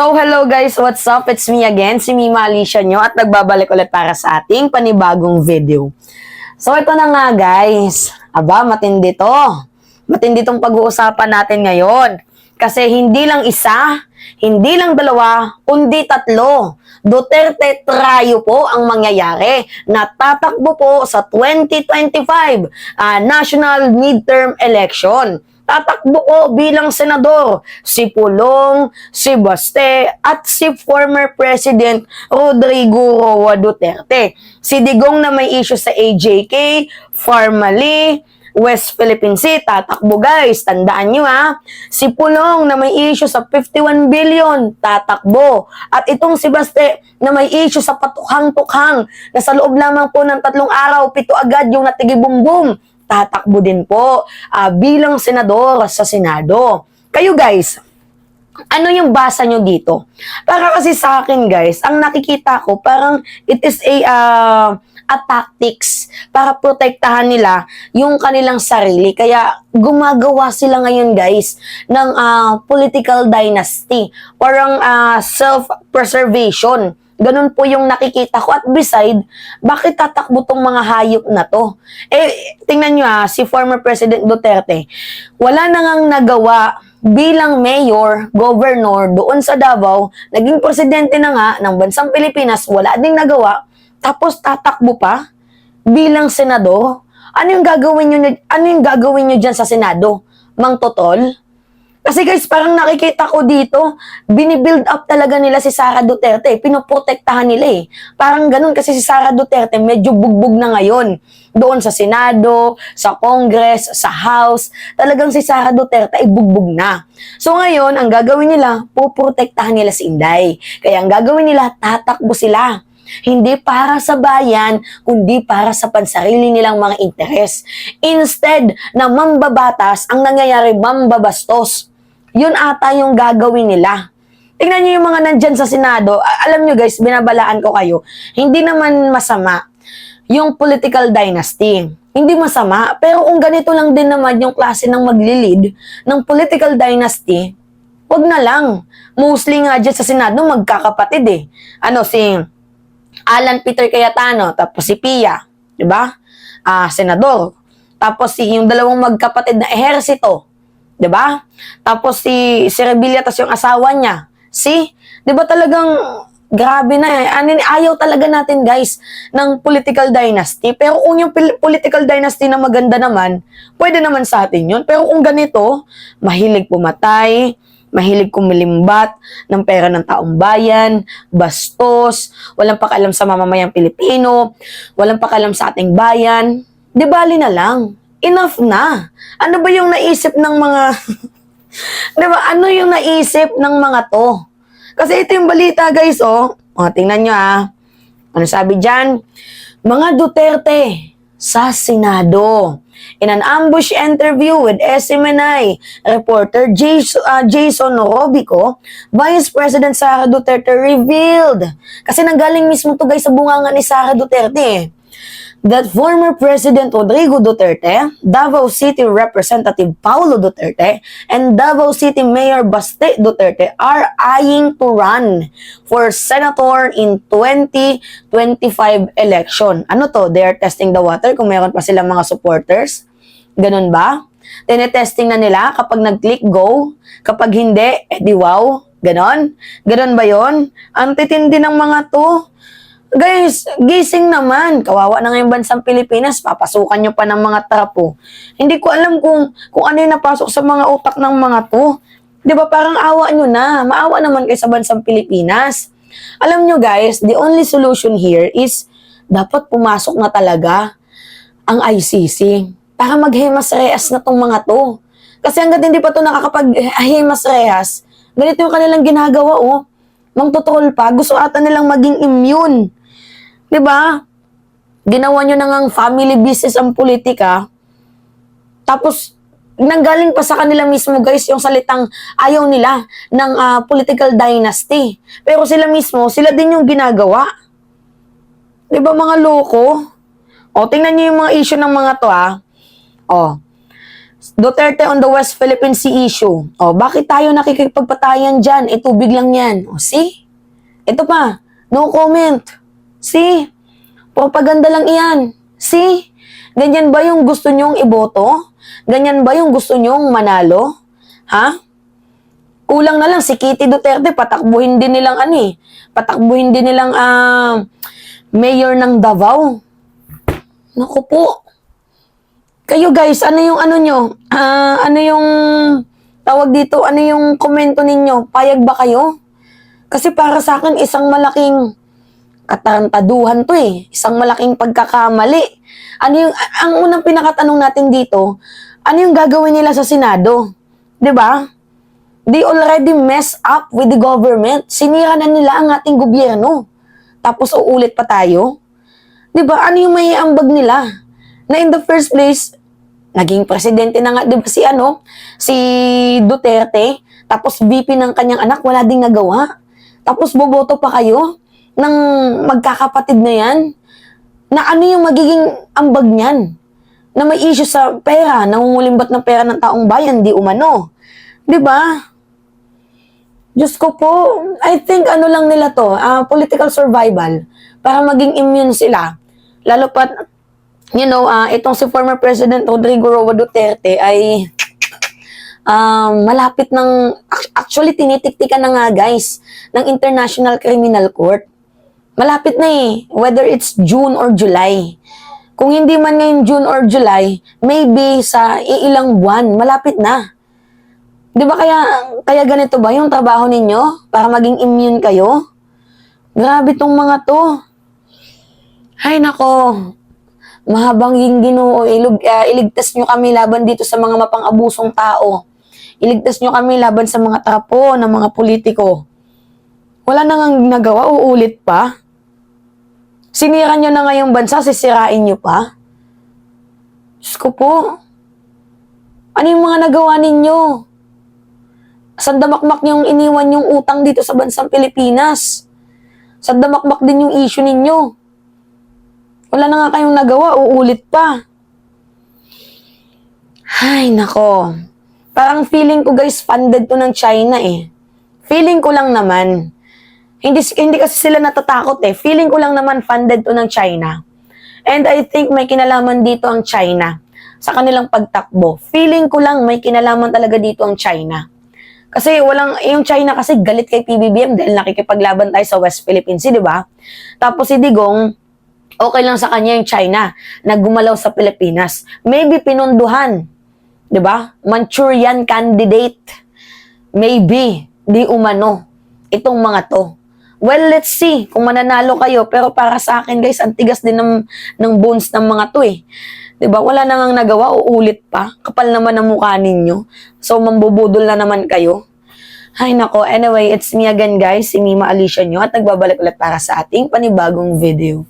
So, hello guys, what's up? It's me again, si Mima Alicia nyo at nagbabalik ulit para sa ating panibagong video. So, ito na nga guys. Aba, matindi to. Matindi tong pag-uusapan natin ngayon. Kasi hindi lang isa, hindi lang dalawa, kundi tatlo. Duterte trayo po ang mangyayari. Natatakbo po sa 2025 national midterm election. Tatakbo po bilang senador si Pulong, si Baste, at si former President Rodrigo Roa Duterte. Si Digong na may issue sa AJK, Formally, West Philippine Sea, tatakbo guys, tandaan nyo ha. Si Pulong na may issue sa 51 billion, tatakbo. At itong si Baste na may issue sa patukhang-tukhang na sa loob lamang po ng 3 araw, 7 agad yung natigibumbum, tatakbo din po bilang senador sa Senado. Kayo guys, ano yung basa nyo dito? Para kasi sa akin guys, ang nakikita ko parang it is a tactics para protektahan nila yung kanilang sarili. Kaya gumagawa sila ngayon guys ng political dynasty. Parang self-preservation. Ganun po yung nakikita ko. At beside, bakit tatakbo tong mga hayop na to? Tingnan nyo si former President Duterte, wala na ngang nagawa bilang mayor, governor doon sa Davao, naging presidente na nga ng bansang Pilipinas, wala ding nagawa, tapos tatakbo pa bilang senador. Ano yung gagawin nyo dyan sa Senado? Mang Totol? Kasi guys, parang nakikita ko dito, binibuild up talaga nila si Sara Duterte. Pinoprotektahan nila Parang ganun kasi si Sara Duterte medyo bugbog na ngayon. Doon sa Senado, sa Congress, sa House, talagang si Sara Duterte ay bugbog na. So ngayon, ang gagawin nila, puprotektahan nila si Inday. Kaya ang gagawin nila, tatakbo sila. Hindi para sa bayan, kundi para sa pansarili nilang mga interes. Instead na mambabatas, ang nangyayari mambabastos. Yun ata yung gagawin nila. Tingnan nyo yung mga nandyan sa Senado. Alam nyo guys, binabalaan ko kayo. Hindi naman masama yung political dynasty. Hindi masama. Pero kung ganito lang din naman yung klase ng maglilid ng political dynasty, wag na lang. Mostly nga dyan sa Senado, magkakapatid si Alan Peter Cayetano, tapos si Pia, di ba? Senador. Tapos yung dalawang magkapatid na ehersito, di ba? Tapos si Revilla, tapos yung asawa niya. Di ba talagang grabe na ayaw talaga natin guys ng political dynasty. Pero kung yung political dynasty na maganda naman, pwede naman sa atin yun. Pero kung ganito, mahilig pumatay, mahilig kumilimbat ng pera ng taong bayan, bastos, walang pakialam sa mamamayang Pilipino, walang pakialam sa ating bayan, di bali na lang. Enough na. Ano ba yung naisip ng mga... di ba? Ano yung naisip ng mga to? Kasi ito yung balita guys, tingnan nyo Ano sabi dyan? Mga Duterte sa Senado. In an ambush interview with SMNI reporter Jason Robico, Vice President Sara Duterte revealed, kasi nanggaling mismo to guys sa bunganga ni Sara Duterte, that former President Rodrigo Duterte, Davao City Representative Paulo Duterte, and Davao City Mayor Baste Duterte are eyeing to run for senator in 2025 election. Ano to? They are testing the water kung meron pa silang mga supporters. Ganun ba? Tinetesting na nila kapag nag-click go, kapag hindi, di wow. Ganon? Ganon ba yon? Ang titindi ng mga to. Guys, gising naman. Kawawa na ngayong bansang Pilipinas. Papasukan nyo pa ng mga trapo. Hindi ko alam kung ano yung napasok sa mga utak ng mga to. Di ba parang awa nyo na. Maawa naman kayo sa bansang Pilipinas. Alam nyo guys, the only solution here is dapat pumasok na talaga ang ICC para maghemas rehas na tong mga to. Kasi hanggat hindi pa to nakakapaghemas rehas, ganito yung kanilang ginagawa Mangtotol pa. Gusto ata nilang maging immune. Diba? Ginawa nyo na ngang family business ang politika. Tapos, nanggaling pa sa kanila mismo guys yung salitang ayaw nila ng political dynasty. Pero sila mismo, sila din yung ginagawa. Diba mga loko? Tingnan nyo yung mga issue ng mga to Duterte on the West Philippine Sea issue. O, bakit tayo nakikipagpatayan dyan? Tubig lang yan. O, see? Ito pa. No comment. See? Propaganda lang iyan. See? Ganyan ba yung gusto nyong iboto? Ganyan ba yung gusto nyong manalo? Ha? Kulang na lang si Kitty Duterte, patakbuhin din nilang patakbuhin din nilang mayor ng Davao. Naku po. Kayo guys, ano yung ano yung tawag dito? Ano yung komento ninyo? Payag ba kayo? Kasi para sa akin, isang malaking katarantaduhan to eh. Isang malaking pagkakamali. Ang unang pinakatanong natin dito, ano yung gagawin nila sa Senado? 'Di ba? They already messed up with the government. Sinira na nila ang ating gobyerno. Tapos uulit pa tayo? 'Di ba? Ano yung may ambag nila? Na in the first place, naging presidente na nga, 'di ba si Duterte, tapos VP ng kanyang anak, wala ding nagawa. Tapos boboto pa kayo ng magkakapatid na yan? Na ano yung magiging ambag niyan? Na may issue sa pera, nangungulimbat ng pera ng taong bayan, di umano. 'Di ba? Diyos ko po, I think lang nila to, political survival, para maging immune sila. Lalo pat, itong si former President Rodrigo Roa Duterte ay malapit ng, actually tinitiktikan na nga guys, ng International Criminal Court. Malapit na whether it's June or July. Kung hindi man ngayon June or July, maybe sa ilang buwan, malapit na. Di ba kaya ganito ba yung trabaho ninyo? Para maging immune kayo? Grabe tong mga to. Ay nako, mahabang yung Ginoo, iligtas nyo kami laban dito sa mga mapang-abusong tao. Iligtas nyo kami laban sa mga trapo ng mga politiko. Wala nang nagawa, uulit pa. Sinira nyo na ngayong bansa, sisirain nyo pa. Diyos ko po. Ano yung mga nagawa ninyo? Sandamakmak niyong iniwan yung utang dito sa bansang Pilipinas. Sandamakmak din yung issue ninyo. Wala na nga kayong nagawa, uulit pa. Ay, nako. Parang feeling ko guys, funded to ng China eh. Feeling ko lang naman. Hindi kasi sila natatakot eh. Feeling ko lang naman funded to ng China. And I think may kinalaman dito ang China sa kanilang pagtakbo. Feeling ko lang may kinalaman talaga dito ang China. Kasi yung China kasi galit kay PBBM dahil nakikipaglaban tayo sa West Philippine Sea, di ba? Tapos si Digong, okay lang sa kanya yung China na gumalaw sa Pilipinas. Maybe pinunduhan, di ba? Manchurian candidate. Maybe, di umano. Itong mga to. Well, let's see kung mananalo kayo. Pero para sa akin guys, ang tigas din ng bones ng mga to eh. Diba? Wala na ngang nagawa, uulit pa. Kapal naman ang mukha ninyo. So, mambubudol na naman kayo. Ay, nako. Anyway, it's me again, guys. Si Mima Alicia nyo. At nagbabalik ulit para sa ating panibagong video.